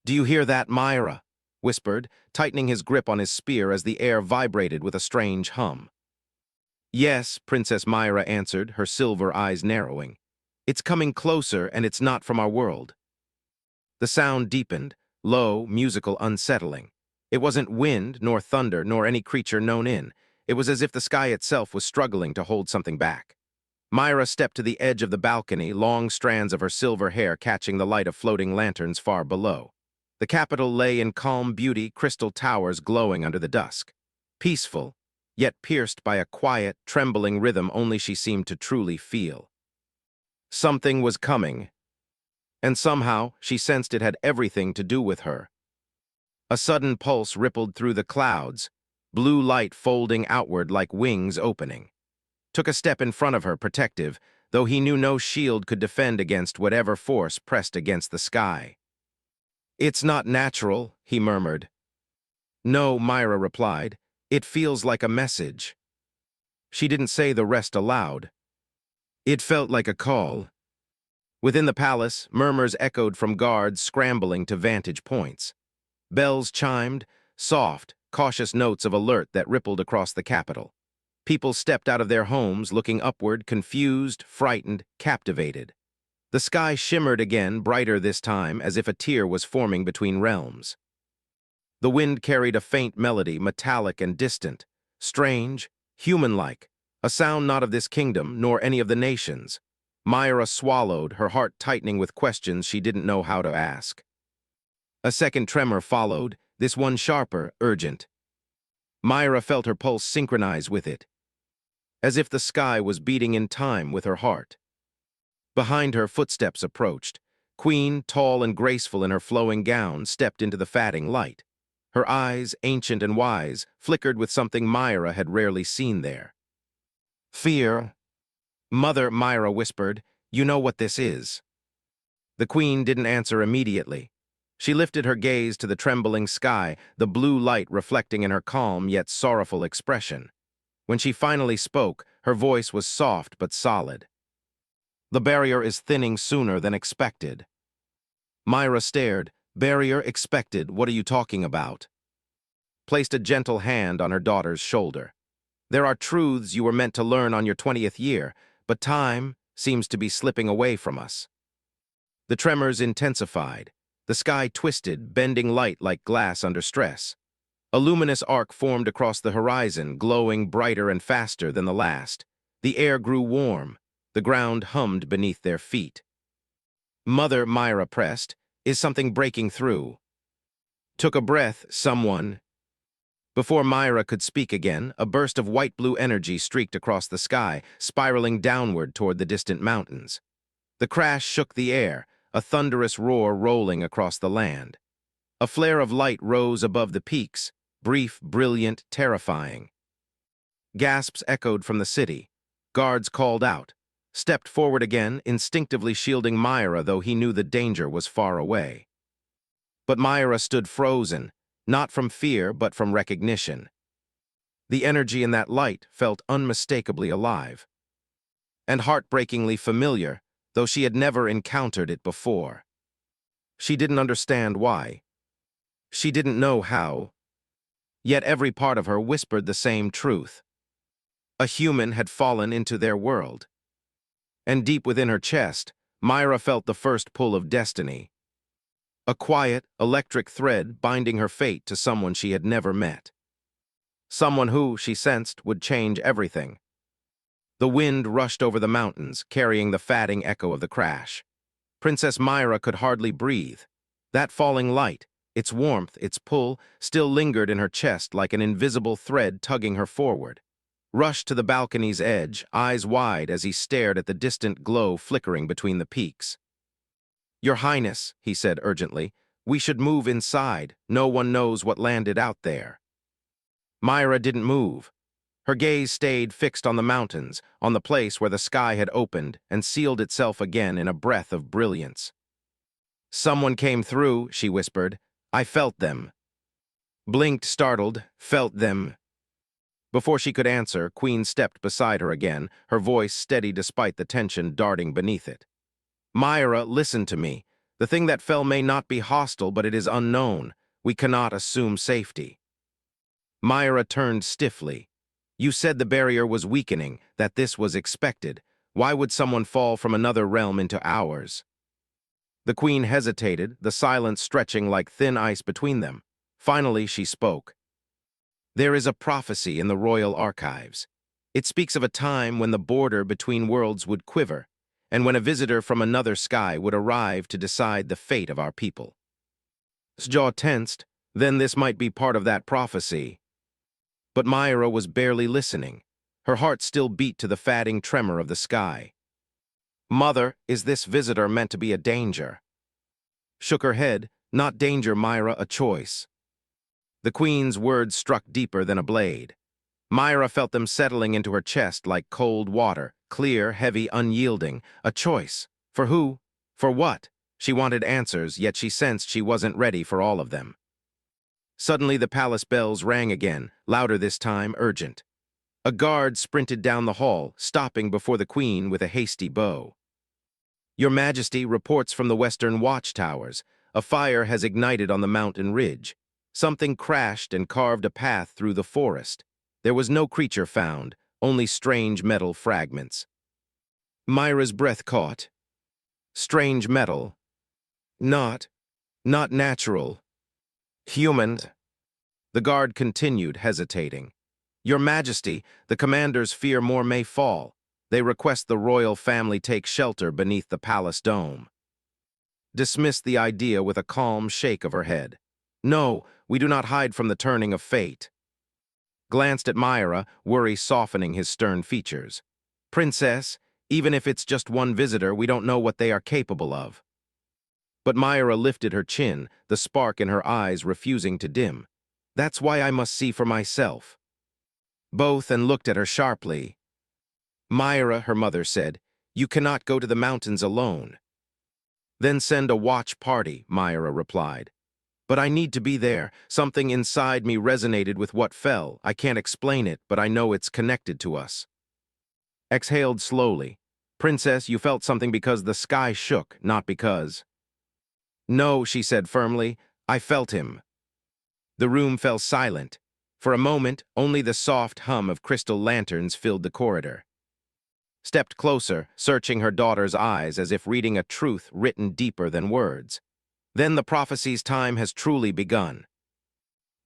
"Do you hear that, Myra?" whispered, tightening his grip on his spear as the air vibrated with a strange hum. "Yes," Princess Myra answered, her silver eyes narrowing. "It's coming closer, and it's not from our world." The sound deepened, low, musical, unsettling. It wasn't wind, nor thunder, nor any creature known in. It was as if the sky itself was struggling to hold something back. Myra stepped to the edge of the balcony, long strands of her silver hair catching the light of floating lanterns far below. The capital lay in calm beauty, crystal towers glowing under the dusk. Peaceful, yet pierced by a quiet, trembling rhythm only she seemed to truly feel. Something was coming, and somehow she sensed it had everything to do with her. A sudden pulse rippled through the clouds, blue light folding outward like wings opening. Took a step in front of her, protective, though he knew no shield could defend against whatever force pressed against the sky. "It's not natural," he murmured. "No," Myra replied. "It feels like a message." She didn't say the rest aloud. It felt like a call. Within the palace, murmurs echoed from guards scrambling to vantage points. Bells chimed, soft, cautious notes of alert that rippled across the capital. People stepped out of their homes, looking upward, confused, frightened, captivated. The sky shimmered again, brighter this time, as if a tear was forming between realms. The wind carried a faint melody, metallic and distant, strange, human-like, a sound not of this kingdom, nor any of the nations. Myra swallowed, her heart tightening with questions she didn't know how to ask. A second tremor followed, this one sharper, urgent. Myra felt her pulse synchronize with it, as if the sky was beating in time with her heart. Behind her, footsteps approached. Queen, tall and graceful in her flowing gown, stepped into the fading light. Her eyes, ancient and wise, flickered with something Myra had rarely seen there. "Fear." "Mother," Myra whispered, "you know what this is." The queen didn't answer immediately. She lifted her gaze to the trembling sky, the blue light reflecting in her calm yet sorrowful expression. When she finally spoke, her voice was soft but solid. "The barrier is thinning sooner than expected." Myra stared. "Barrier expected? What are you talking about?" Placed a gentle hand on her daughter's shoulder. "There are truths you were meant to learn on your 20th year, but time seems to be slipping away from us." The tremors intensified. The sky twisted, bending light like glass under stress. A luminous arc formed across the horizon, glowing brighter and faster than the last. The air grew warm. The ground hummed beneath their feet. "Mother," Myra pressed, "is something breaking through?" Took a breath, someone. Before Myra could speak again, a burst of white-blue energy streaked across the sky, spiraling downward toward the distant mountains. The crash shook the air, a thunderous roar rolling across the land. A flare of light rose above the peaks, brief, brilliant, terrifying. Gasps echoed from the city. Guards called out, stepped forward again, instinctively shielding Myra, though he knew the danger was far away. But Myra stood frozen, not from fear, but from recognition. The energy in that light felt unmistakably alive, and heartbreakingly familiar, though she had never encountered it before. She didn't understand why. She didn't know how. Yet every part of her whispered the same truth. A human had fallen into their world. And deep within her chest, Myra felt the first pull of destiny. A quiet, electric thread binding her fate to someone she had never met. Someone who, she sensed, would change everything. The wind rushed over the mountains, carrying the fading echo of the crash. Princess Myra could hardly breathe. That falling light, its warmth, its pull, still lingered in her chest like an invisible thread tugging her forward. Rushed to the balcony's edge, eyes wide as he stared at the distant glow flickering between the peaks. "Your Highness," he said urgently, "we should move inside. No one knows what landed out there." Myra didn't move. Her gaze stayed fixed on the mountains, on the place where the sky had opened and sealed itself again in a breath of brilliance. "Someone came through," she whispered. "I felt them." Blinked, startled, felt them. Before she could answer, Queen stepped beside her again, her voice steady despite the tension darting beneath it. "Myra, listen to me. The thing that fell may not be hostile, but it is unknown. We cannot assume safety. Myra turned stiffly. You said the barrier was weakening, that this was expected. Why would someone fall from another realm into ours? The queen hesitated, the silence stretching like thin ice between them. Finally, she spoke. There is a prophecy in the royal archives. It speaks of a time when the border between worlds would quiver, and when a visitor from another sky would arrive to decide the fate of our people. His jaw tensed. Then this might be part of that prophecy. But Myra was barely listening. Her heart still beat to the fading tremor of the sky. Mother, is this visitor meant to be a danger? Shook her head. Not danger, Myra, a choice. The queen's words struck deeper than a blade. Myra felt them settling into her chest like cold water, clear, heavy, unyielding. A choice. For who? For what? She wanted answers, yet she sensed she wasn't ready for all of them. Suddenly the palace bells rang again, louder this time, urgent. A guard sprinted down the hall, stopping before the queen with a hasty bow. Your Majesty, reports from the western watchtowers. A fire has ignited on the mountain ridge. Something crashed and carved a path through the forest. There was no creature found, only strange metal fragments. Myra's breath caught. Strange metal. Not natural. Human. The guard continued, hesitating. Your Majesty, the commanders fear more may fall. They request the royal family take shelter beneath the palace dome. Dismissed the idea with a calm shake of her head. No, we do not hide from the turning of fate. Glanced at Myra, worry softening his stern features. Princess, even if it's just one visitor, we don't know what they are capable of. But Myra lifted her chin, the spark in her eyes refusing to dim. That's why I must see for myself. Both and looked at her sharply. Myra, her mother said, you cannot go to the mountains alone. Then send a watch party, Myra replied. But I need to be there. Something inside me resonated with what fell. I can't explain it, but I know it's connected to us. Exhaled slowly. Princess, you felt something because the sky shook, not because. No, she said firmly, I felt him. The room fell silent. For a moment, only the soft hum of crystal lanterns filled the corridor. Stepped closer, searching her daughter's eyes as if reading a truth written deeper than words. Then the prophecy's time has truly begun.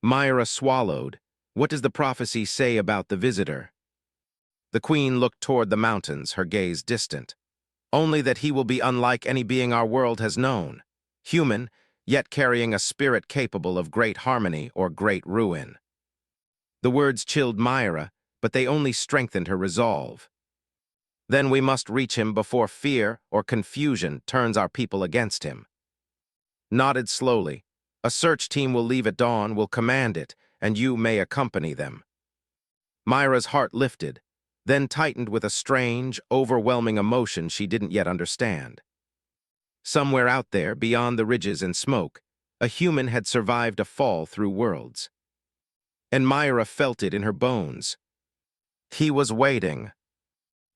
Myra swallowed. What does the prophecy say about the visitor? The queen looked toward the mountains, her gaze distant. Only that he will be unlike any being our world has known. Human, yet carrying a spirit capable of great harmony or great ruin. The words chilled Myra, but they only strengthened her resolve. Then we must reach him before fear or confusion turns our people against him. Nodded slowly. A search team will leave at dawn, will command it, and you may accompany them. Myra's heart lifted, then tightened with a strange, overwhelming emotion she didn't yet understand. Somewhere out there, beyond the ridges and smoke, a human had survived a fall through worlds. And Myra felt it in her bones. He was waiting.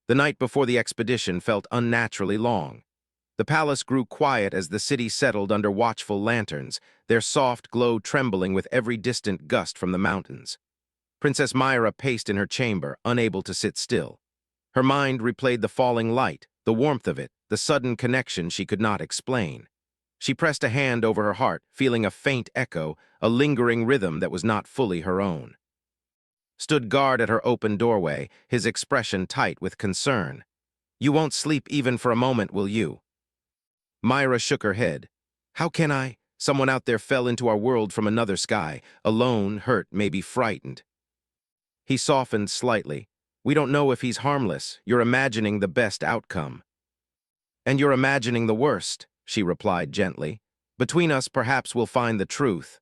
The night before the expedition felt unnaturally long. The palace grew quiet as the city settled under watchful lanterns, their soft glow trembling with every distant gust from the mountains. Princess Myra paced in her chamber, unable to sit still. Her mind replayed the falling light, the warmth of it, the sudden connection she could not explain. She pressed a hand over her heart, feeling a faint echo, a lingering rhythm that was not fully her own. Stood guard at her open doorway, his expression tight with concern. You won't sleep even for a moment, will you? Myra shook her head. How can I? Someone out there fell into our world from another sky, alone, hurt, maybe frightened. He softened slightly. We don't know if he's harmless. You're imagining the best outcome. And you're imagining the worst, she replied gently. Between us, perhaps we'll find the truth.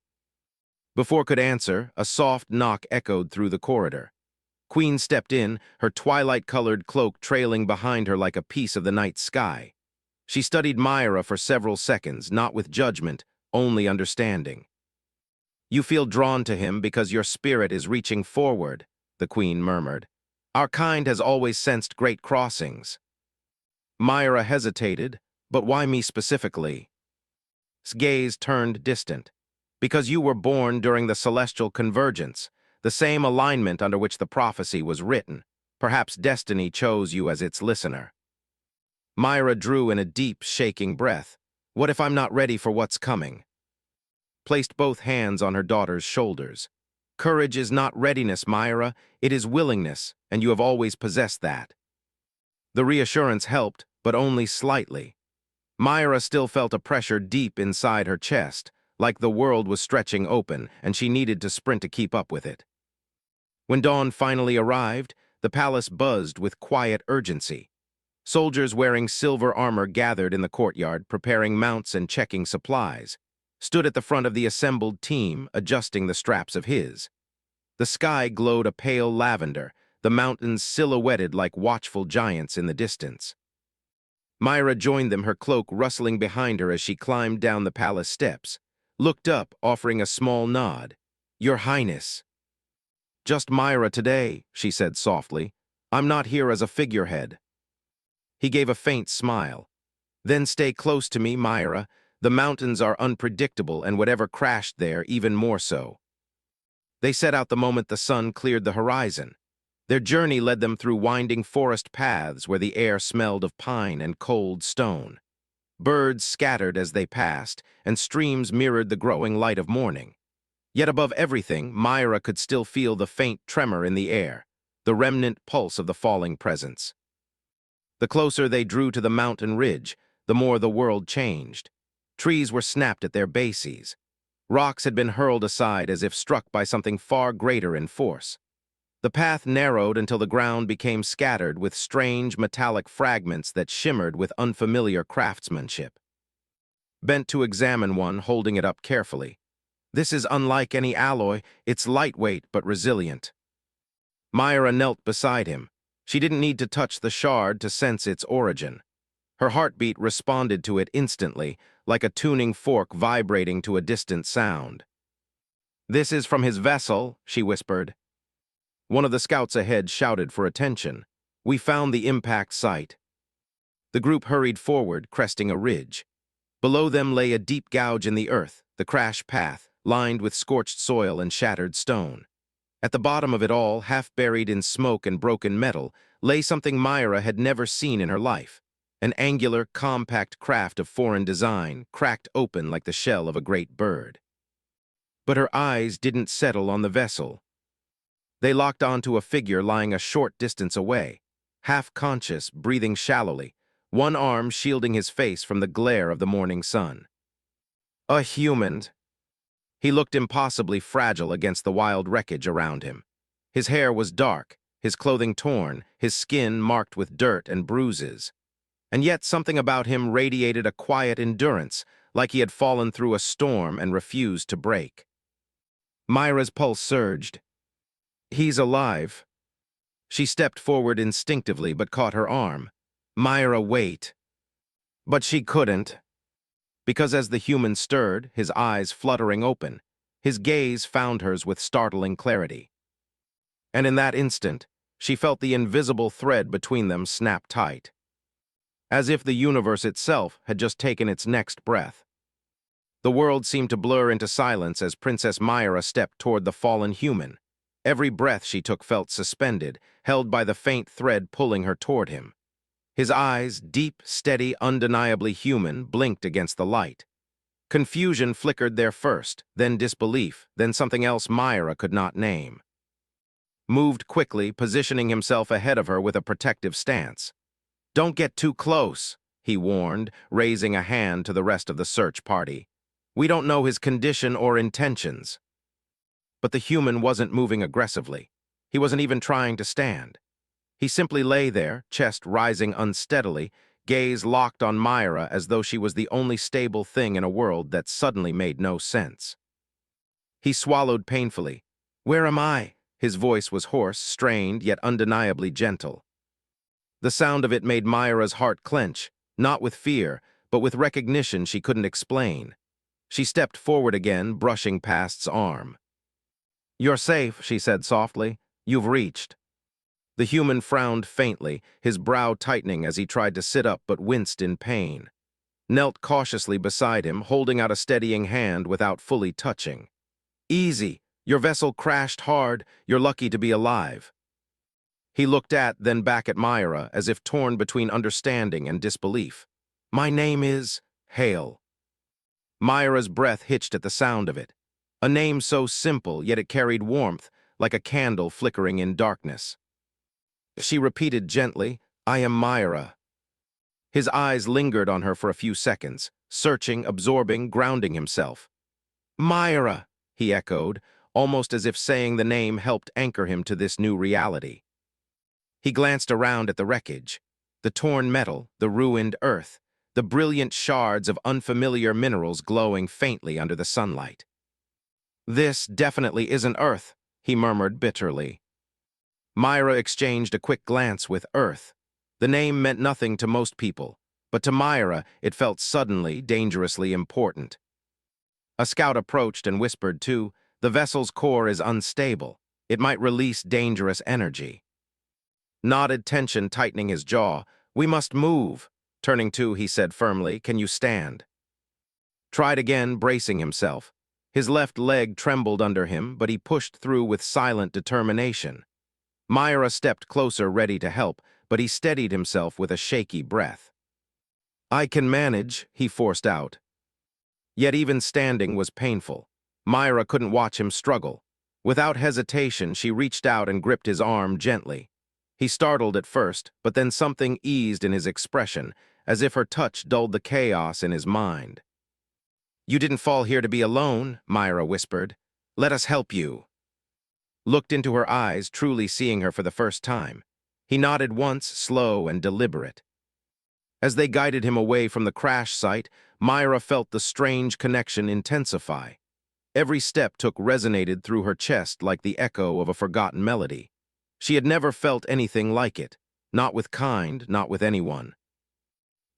Before could answer, a soft knock echoed through the corridor. Queen stepped in, her twilight-colored cloak trailing behind her like a piece of the night sky. She studied Myra for several seconds, not with judgment, only understanding. You feel drawn to him because your spirit is reaching forward, the queen murmured. Our kind has always sensed great crossings. Myra hesitated, but why me specifically? His gaze turned distant. Because you were born during the celestial convergence, the same alignment under which the prophecy was written. Perhaps destiny chose you as its listener. Myra drew in a deep, shaking breath. What if I'm not ready for what's coming? Placed both hands on her daughter's shoulders. Courage is not readiness, Myra. It is willingness, and you have always possessed that. The reassurance helped, but only slightly. Myra still felt a pressure deep inside her chest, like the world was stretching open, and she needed to sprint to keep up with it. When dawn finally arrived, the palace buzzed with quiet urgency. Soldiers wearing silver armor gathered in the courtyard, preparing mounts and checking supplies, stood at the front of the assembled team, adjusting the straps of his. The sky glowed a pale lavender, the mountains silhouetted like watchful giants in the distance. Myra joined them, her cloak rustling behind her as she climbed down the palace steps, looked up, offering a small nod. "Your Highness." "Just Myra today," she said softly. "I'm not here as a figurehead." He gave a faint smile. "Then stay close to me, Myra. The mountains are unpredictable, and whatever crashed there, even more so." They set out the moment the sun cleared the horizon. Their journey led them through winding forest paths where the air smelled of pine and cold stone. Birds scattered as they passed, and streams mirrored the growing light of morning. Yet above everything, Myra could still feel the faint tremor in the air, the remnant pulse of the falling presence. The closer they drew to the mountain ridge, the more the world changed. Trees were snapped at their bases. Rocks had been hurled aside as if struck by something far greater in force. The path narrowed until the ground became scattered with strange metallic fragments that shimmered with unfamiliar craftsmanship. Bent to examine one, holding it up carefully. "This is unlike any alloy. It's lightweight but resilient." Myra knelt beside him. She didn't need to touch the shard to sense its origin. Her heartbeat responded to it instantly, like a tuning fork vibrating to a distant sound. "This is from his vessel," she whispered. One of the scouts ahead shouted for attention. "We found the impact site." The group hurried forward, cresting a ridge. Below them lay a deep gouge in the earth, the crash path, lined with scorched soil and shattered stone. At the bottom of it all, half buried in smoke and broken metal, lay something Myra had never seen in her life. An angular, compact craft of foreign design, cracked open like the shell of a great bird. But her eyes didn't settle on the vessel. They locked onto a figure lying a short distance away, half-conscious, breathing shallowly, one arm shielding his face from the glare of the morning sun. A human. He looked impossibly fragile against the wild wreckage around him. His hair was dark, his clothing torn, his skin marked with dirt and bruises. And yet something about him radiated a quiet endurance, like he had fallen through a storm and refused to break. Myra's pulse surged. "He's alive." She stepped forward instinctively but caught her arm. "Myra, wait." But she couldn't. Because as the human stirred, his eyes fluttering open, his gaze found hers with startling clarity. And in that instant, she felt the invisible thread between them snap tight. As if the universe itself had just taken its next breath. The world seemed to blur into silence as Princess Myra stepped toward the fallen human. Every breath she took felt suspended, held by the faint thread pulling her toward him. His eyes, deep, steady, undeniably human, blinked against the light. Confusion flickered there first, then disbelief, then something else Myra could not name. Moved quickly, positioning himself ahead of her with a protective stance. "Don't get too close," he warned, raising a hand to the rest of the search party. "We don't know his condition or intentions." But the human wasn't moving aggressively. He wasn't even trying to stand. He simply lay there, chest rising unsteadily, gaze locked on Myra as though she was the only stable thing in a world that suddenly made no sense. He swallowed painfully. "Where am I?" His voice was hoarse, strained, yet undeniably gentle. The sound of it made Myra's heart clench, not with fear, but with recognition she couldn't explain. She stepped forward again, brushing past's arm. "You're safe," she said softly. "You've reached." The human frowned faintly, his brow tightening as he tried to sit up but winced in pain. knelt cautiously beside him, holding out a steadying hand without fully touching. "Easy. Your vessel crashed hard. You're lucky to be alive." He looked at, then back at Myra, as if torn between understanding and disbelief. "My name is Hale." Myra's breath hitched at the sound of it. A name so simple, yet it carried warmth, like a candle flickering in darkness. She repeated gently, "I am Myra." His eyes lingered on her for a few seconds, searching, absorbing, grounding himself. "Myra," he echoed, almost as if saying the name helped anchor him to this new reality. He glanced around at the wreckage, the torn metal, the ruined earth, the brilliant shards of unfamiliar minerals glowing faintly under the sunlight. "This definitely isn't Earth," he murmured bitterly. Myra exchanged a quick glance with Earth. The name meant nothing to most people, but to Myra it felt suddenly, dangerously important. A scout approached and whispered too, "The vessel's core is unstable. It might release dangerous energy." Knotted tension tightening his jaw. "We must move." Turning to, he said firmly, "Can you stand?" Tried again, bracing himself. His left leg trembled under him, but he pushed through with silent determination. Myra stepped closer, ready to help, but he steadied himself with a shaky breath. "I can manage," he forced out. Yet even standing was painful. Myra couldn't watch him struggle. Without hesitation, she reached out and gripped his arm gently. He startled at first, but then something eased in his expression, as if her touch dulled the chaos in his mind. "You didn't fall here to be alone," Myra whispered. "Let us help you." Looked into her eyes, truly seeing her for the first time. He nodded once, slow and deliberate. As they guided him away from the crash site, Myra felt the strange connection intensify. Every step took resonated through her chest like the echo of a forgotten melody. She had never felt anything like it, not with kind, not with anyone.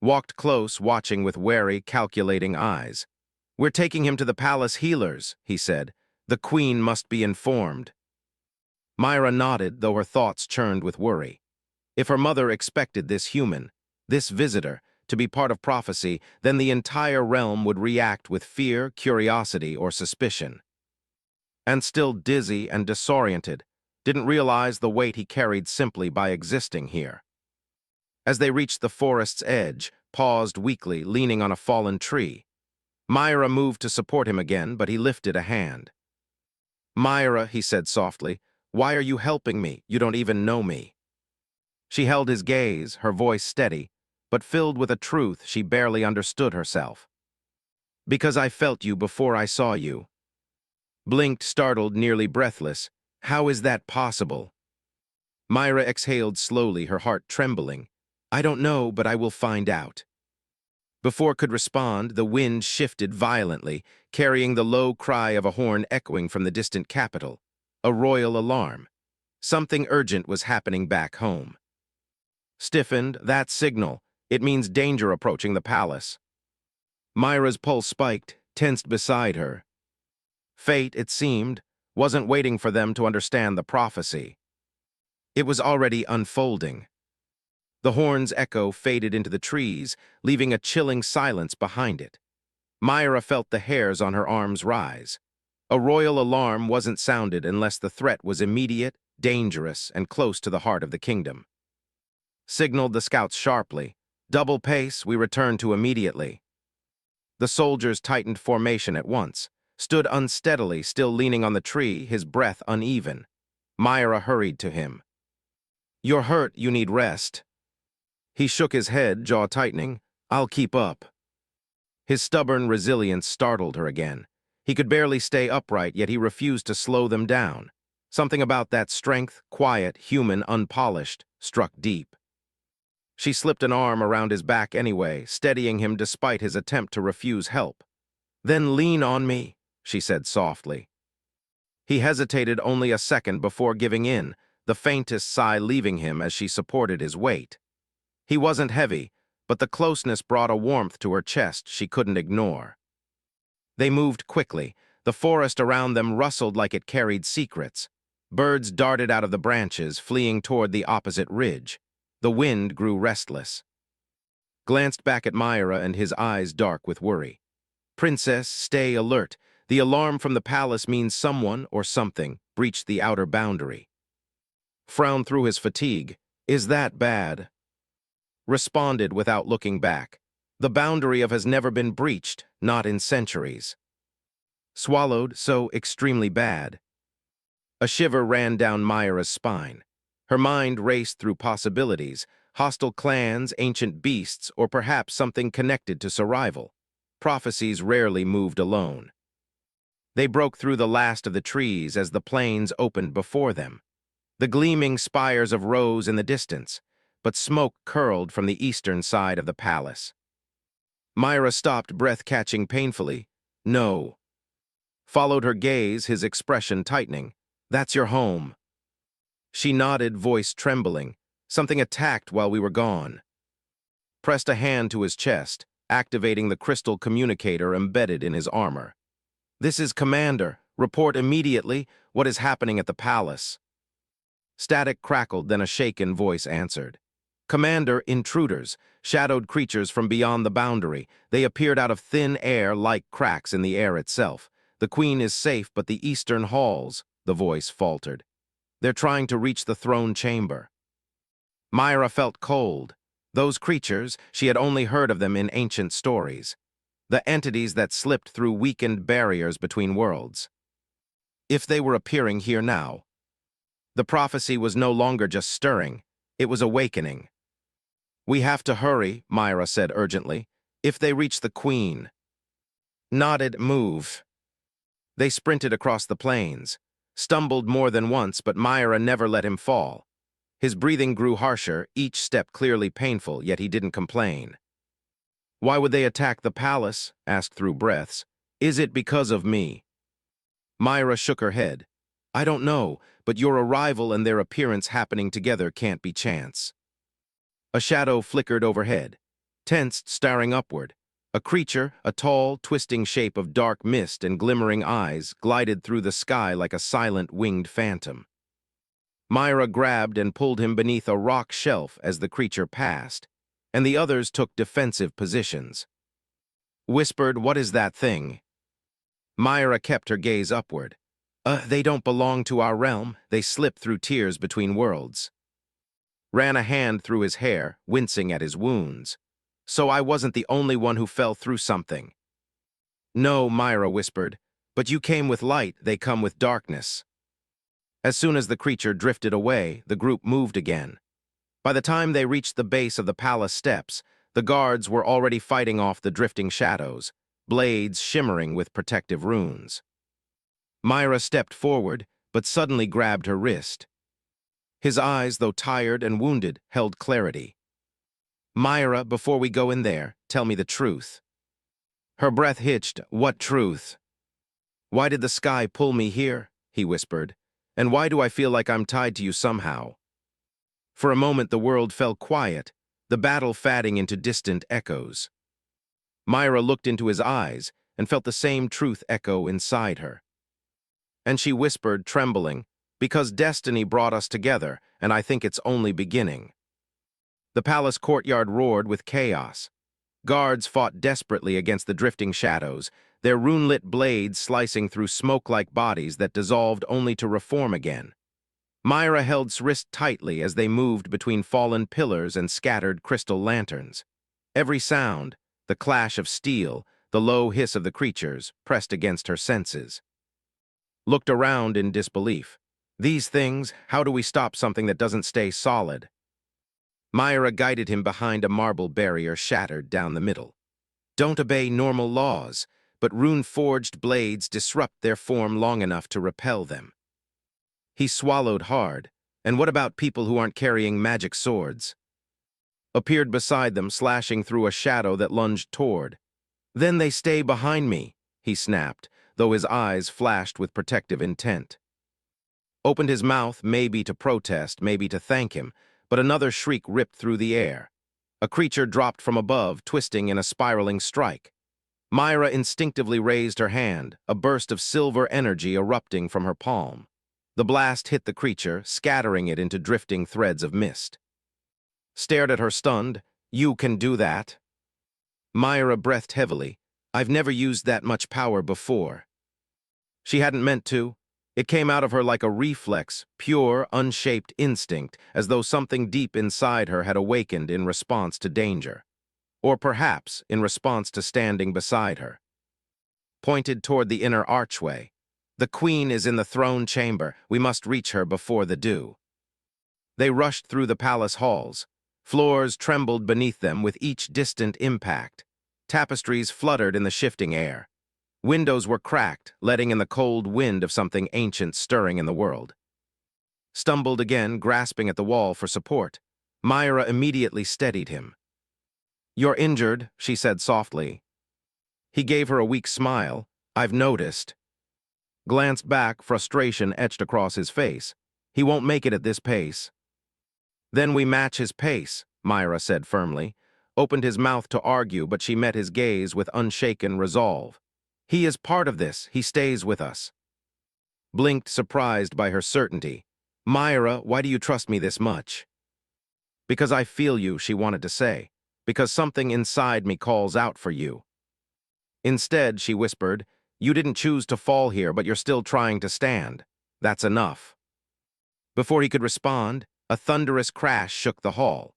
Walked close, watching with wary, calculating eyes. "We're taking him to the palace healers," he said. "The queen must be informed." Myra nodded, though her thoughts churned with worry. If her mother expected this human, this visitor, to be part of prophecy, then the entire realm would react with fear, curiosity, or suspicion. And still dizzy and disoriented, didn't realize the weight he carried simply by existing here. As they reached the forest's edge, paused weakly, leaning on a fallen tree. Myra moved to support him again, but he lifted a hand. "Myra," he said softly, "why are you helping me? You don't even know me." She held his gaze, her voice steady, but filled with a truth she barely understood herself. "Because I felt you before I saw you." Blinked, startled, nearly breathless. "How is that possible?" Myra exhaled slowly, her heart trembling. "I don't know, but I will find out." Before could respond, the wind shifted violently, carrying the low cry of a horn echoing from the distant capital. A royal alarm. Something urgent was happening back home. Stiffened, that signal. It means danger approaching the palace. Myra's pulse spiked, tensed beside her. Fate, it seemed, wasn't waiting for them to understand the prophecy. It was already unfolding. The horn's echo faded into the trees, leaving a chilling silence behind it. Myra felt the hairs on her arms rise. A royal alarm wasn't sounded unless the threat was immediate, dangerous, and close to the heart of the kingdom. Signaled the scouts sharply. "Double pace, we return to immediately." The soldiers tightened formation at once, stood unsteadily, still leaning on the tree, his breath uneven. Myra hurried to him. "You're hurt, you need rest." He shook his head, jaw tightening. "I'll keep up." His stubborn resilience startled her again. He could barely stay upright, yet he refused to slow them down. Something about that strength, quiet, human, unpolished, struck deep. She slipped an arm around his back anyway, steadying him despite his attempt to refuse help. "Then lean on me," she said softly. He hesitated only a second before giving in, the faintest sigh leaving him as she supported his weight. He wasn't heavy, but the closeness brought a warmth to her chest she couldn't ignore. They moved quickly. The forest around them rustled like it carried secrets. Birds darted out of the branches, fleeing toward the opposite ridge. The wind grew restless. glanced back at Myra and his eyes dark with worry. Princess, stay alert. The alarm from the palace means someone or something breached the outer boundary. Frowned through his fatigue. Is that bad? Responded without looking back. The boundary of has never been breached, not in centuries. Swallowed, so extremely bad. A shiver ran down Myra's spine. Her mind raced through possibilities, hostile clans, ancient beasts, or perhaps something connected to survival. Prophecies rarely moved alone. They broke through the last of the trees as the plains opened before them. The gleaming spires of rose in the distance, but smoke curled from the eastern side of the palace. Myra stopped, breath catching painfully. No. Followed her gaze, his expression tightening. That's your home. She nodded, voice trembling. Something attacked while we were gone. Pressed a hand to his chest, activating the crystal communicator embedded in his armor. This is Commander. Report immediately what is happening at the palace. Static crackled, then a shaken voice answered. Commander, intruders, shadowed creatures from beyond the boundary. They appeared out of thin air like cracks in the air itself. The queen is safe, but the eastern halls, the voice faltered. They're trying to reach the throne chamber. Myra felt cold. Those creatures, she had only heard of them in ancient stories. The entities that slipped through weakened barriers between worlds. If they were appearing here now, the prophecy was no longer just stirring, it was awakening. We have to hurry, Myra said urgently. If they reach the queen. Nodded, move. They sprinted across the plains, stumbled more than once, but Myra never let him fall. His breathing grew harsher, each step clearly painful, yet he didn't complain. Why would they attack the palace? Asked through breaths. Is it because of me? Myra shook her head. I don't know, but your arrival and their appearance happening together can't be chance. A shadow flickered overhead, tensed, staring upward. A creature, a tall, twisting shape of dark mist and glimmering eyes, glided through the sky like a silent, winged phantom. Myra grabbed and pulled him beneath a rock shelf as the creature passed, and the others took defensive positions. Whispered, what is that thing? Myra kept her gaze upward. They don't belong to our realm. They slip through tears between worlds. Ran a hand through his hair, wincing at his wounds. So I wasn't the only one who fell through something. No, Myra whispered, but you came with light, they come with darkness. As soon as the creature drifted away, the group moved again. By the time they reached the base of the palace steps, the guards were already fighting off the drifting shadows, blades shimmering with protective runes. Myra stepped forward, but suddenly grabbed her wrist. His eyes, though tired and wounded, held clarity. Myra, before we go in there, tell me the truth. Her breath hitched. What truth? Why did the sky pull me here? He whispered. And why do I feel like I'm tied to you somehow? For a moment the world fell quiet, the battle fading into distant echoes. Myra looked into his eyes and felt the same truth echo inside her. And she whispered, trembling, because destiny brought us together, and I think it's only beginning. The palace courtyard roared with chaos. Guards fought desperately against the drifting shadows, their rune-lit blades slicing through smoke-like bodies that dissolved only to reform again. Myra held wrist tightly as they moved between fallen pillars and scattered crystal lanterns. Every sound, the clash of steel, the low hiss of the creatures, pressed against her senses. Looked around in disbelief. These things, how do we stop something that doesn't stay solid? Myra guided him behind a marble barrier shattered down the middle. Don't obey normal laws, but rune-forged blades disrupt their form long enough to repel them. He swallowed hard. And what about people who aren't carrying magic swords? Appeared beside them, slashing through a shadow that lunged toward. Then they stay behind me, he snapped, though his eyes flashed with protective intent. Opened his mouth, maybe to protest, maybe to thank him, but another shriek ripped through the air. A creature dropped from above, twisting in a spiraling strike. Myra instinctively raised her hand, a burst of silver energy erupting from her palm. The blast hit the creature, scattering it into drifting threads of mist. Stared at her stunned, You can do that. Myra breathed heavily. I've never used that much power before. She hadn't meant to. It came out of her like a reflex, pure, unshaped instinct, as though something deep inside her had awakened in response to danger. Or perhaps in response to standing beside her. Pointed toward the inner archway. The queen is in the throne chamber. We must reach her before the dew. They rushed through the palace halls. Floors trembled beneath them with each distant impact. Tapestries fluttered in the shifting air. Windows were cracked, letting in the cold wind of something ancient stirring in the world. Stumbled again, grasping at the wall for support. Myra immediately steadied him. You're injured, she said softly. He gave her a weak smile. I've noticed. Glanced back, frustration etched across his face. He won't make it at this pace. Then we match his pace, Myra said firmly. Opened his mouth to argue, but she met his gaze with unshaken resolve. He is part of this. He stays with us. Blinked, surprised by her certainty. Myra, why do you trust me this much? Because I feel you, she wanted to say. Because something inside me calls out for you. Instead, she whispered, you didn't choose to fall here, but you're still trying to stand. That's enough. Before he could respond, a thunderous crash shook the hall.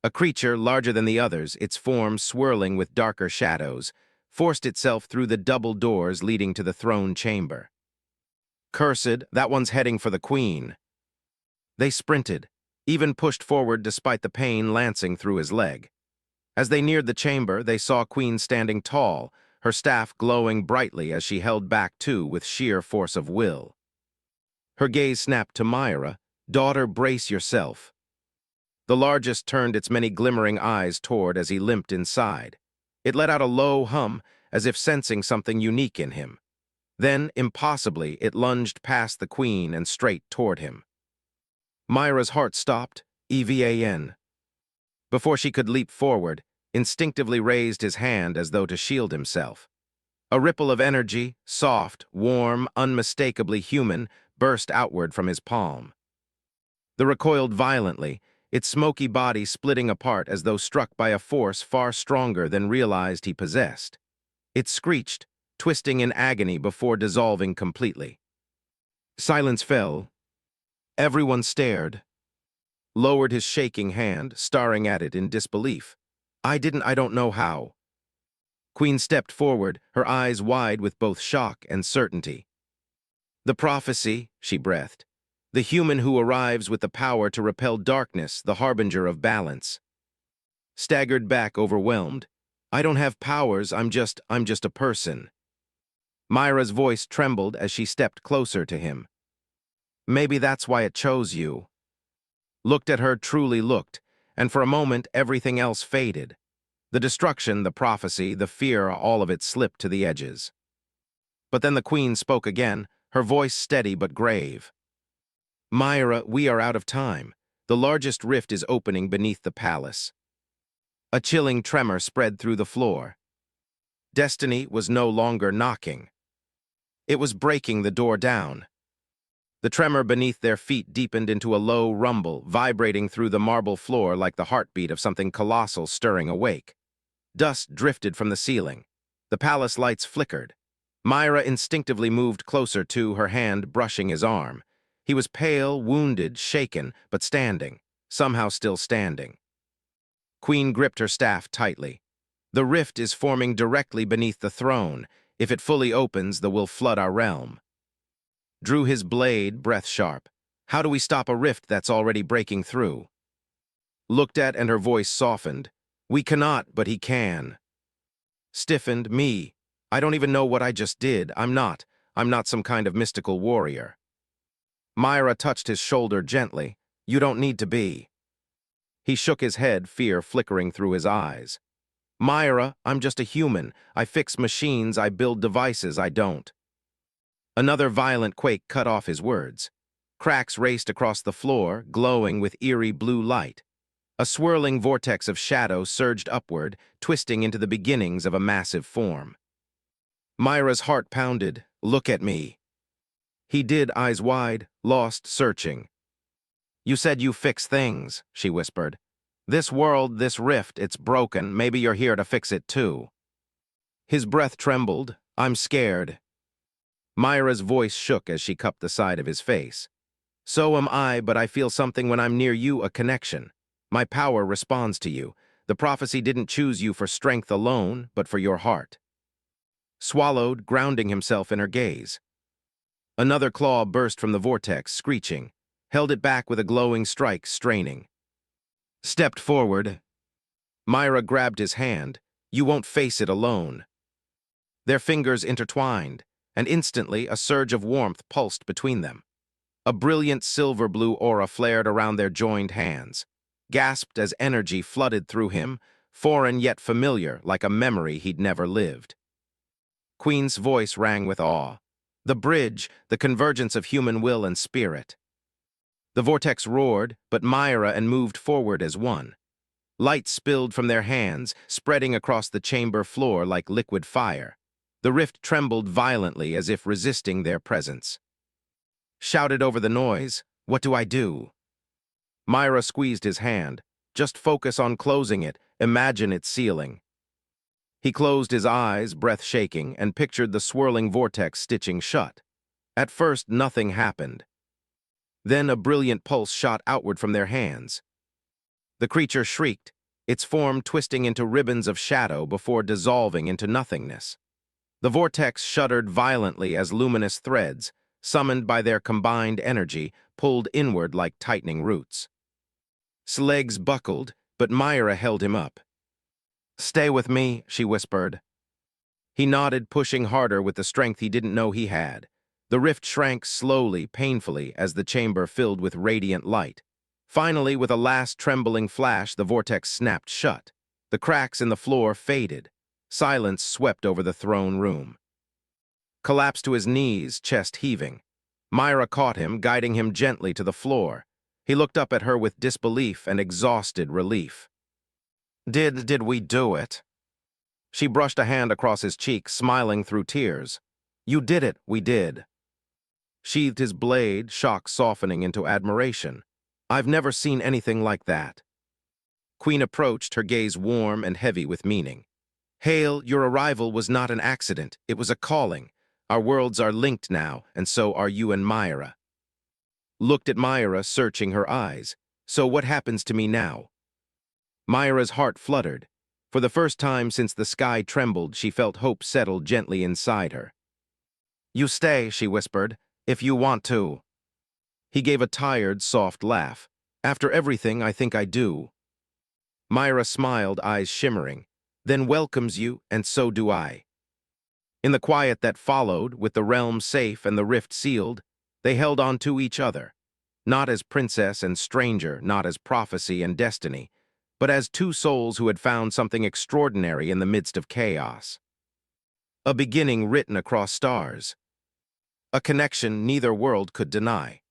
A creature larger than the others, its form swirling with darker shadows, forced itself through the double doors leading to the throne chamber. Cursed, that one's heading for the queen. They sprinted, even pushed forward despite the pain lancing through his leg. As they neared the chamber, they saw Queen standing tall, her staff glowing brightly as she held back two with sheer force of will. Her gaze snapped to Myra, daughter, brace yourself. The largest turned its many glimmering eyes toward as he limped inside. It let out a low hum, as if sensing something unique in him. Then, impossibly, it lunged past the queen and straight toward him. Myra's heart stopped, EVAN. Before she could leap forward, instinctively raised his hand as though to shield himself. A ripple of energy, soft, warm, unmistakably human, burst outward from his palm. The recoiled violently, its smoky body splitting apart as though struck by a force far stronger than realized he possessed. It screeched, twisting in agony before dissolving completely. Silence fell. Everyone stared. Lowered his shaking hand, staring at it in disbelief. I don't know how. Queen stepped forward, her eyes wide with both shock and certainty. The prophecy, she breathed. The human who arrives with the power to repel darkness, the harbinger of balance. Staggered back, overwhelmed. I don't have powers, I'm just a person. Myra's voice trembled as she stepped closer to him. Maybe that's why it chose you. Looked at her, truly looked, and for a moment everything else faded. The destruction, the prophecy, the fear, all of it slipped to the edges. But then the queen spoke again, her voice steady but grave. Myra, we are out of time. The largest rift is opening beneath the palace. A chilling tremor spread through the floor. Destiny was no longer knocking. It was breaking the door down. The tremor beneath their feet deepened into a low rumble, vibrating through the marble floor like the heartbeat of something colossal stirring awake. Dust drifted from the ceiling. The palace lights flickered. Myra instinctively moved closer to her hand, brushing his arm. He was pale, wounded, shaken, but standing, somehow still standing. Queen gripped her staff tightly. The rift is forming directly beneath the throne. If it fully opens, the will flood our realm. Drew his blade, breath sharp. How do we stop a rift that's already breaking through? Looked at and her voice softened. We cannot, but he can. Stiffened, me. I don't even know what I just did. I'm not some kind of mystical warrior. Myra touched his shoulder gently. You don't need to be. He shook his head, fear flickering through his eyes. Myra, I'm just a human. I fix machines, I build devices, I don't. Another violent quake cut off his words. Cracks raced across the floor, glowing with eerie blue light. A swirling vortex of shadow surged upward, twisting into the beginnings of a massive form. Myra's heart pounded. Look at me. He did, eyes wide, lost, searching. You said you fix things, she whispered. This world, this rift, it's broken. Maybe you're here to fix it too. His breath trembled. I'm scared. Myra's voice shook as she cupped the side of his face. So am I, but I feel something when I'm near you, a connection. My power responds to you. The prophecy didn't choose you for strength alone, but for your heart. Swallowed, grounding himself in her gaze. Another claw burst from the vortex, screeching, held it back with a glowing strike, straining. Stepped forward. Myra grabbed his hand. You won't face it alone. Their fingers intertwined, and instantly a surge of warmth pulsed between them. A brilliant silver-blue aura flared around their joined hands, gasped as energy flooded through him, foreign yet familiar, like a memory he'd never lived. Queen's voice rang with awe. The bridge, the convergence of human will and spirit. The vortex roared, but Myra and moved forward as one. Light spilled from their hands, spreading across the chamber floor like liquid fire. The rift trembled violently as if resisting their presence. Shouted over the noise, "What do I do?" Myra squeezed his hand. Just focus on closing it, imagine it sealing. He closed his eyes, breath shaking, and pictured the swirling vortex stitching shut. At first, nothing happened. Then a brilliant pulse shot outward from their hands. The creature shrieked, its form twisting into ribbons of shadow before dissolving into nothingness. The vortex shuddered violently as luminous threads, summoned by their combined energy, pulled inward like tightening roots. His legs buckled, but Myra held him up. "Stay with me," she whispered. He nodded, pushing harder with the strength he didn't know he had. The rift shrank slowly, painfully, as the chamber filled with radiant light. Finally, with a last trembling flash, the vortex snapped shut. The cracks in the floor faded. Silence swept over the throne room. Collapsed to his knees, chest heaving. Myra caught him, guiding him gently to the floor. He looked up at her with disbelief and exhausted relief. Did we do it?" She brushed a hand across his cheek, smiling through tears. "You did it, we did." Sheathed his blade, shock softening into admiration. "I've never seen anything like that." Queen approached, her gaze warm and heavy with meaning. "Hail, your arrival was not an accident, it was a calling. Our worlds are linked now, and so are you and Myra." Looked at Myra, searching her eyes. "So what happens to me now?" Myra's heart fluttered. For the first time since the sky trembled, she felt hope settle gently inside her. "You stay," she whispered, "if you want to." He gave a tired, soft laugh. "After everything, I think I do." Myra smiled, eyes shimmering. "Then welcomes you, and so do I." In the quiet that followed, with the realm safe and the rift sealed, they held on to each other. Not as princess and stranger, not as prophecy and destiny, but as two souls who had found something extraordinary in the midst of chaos. A beginning written across stars. A connection neither world could deny.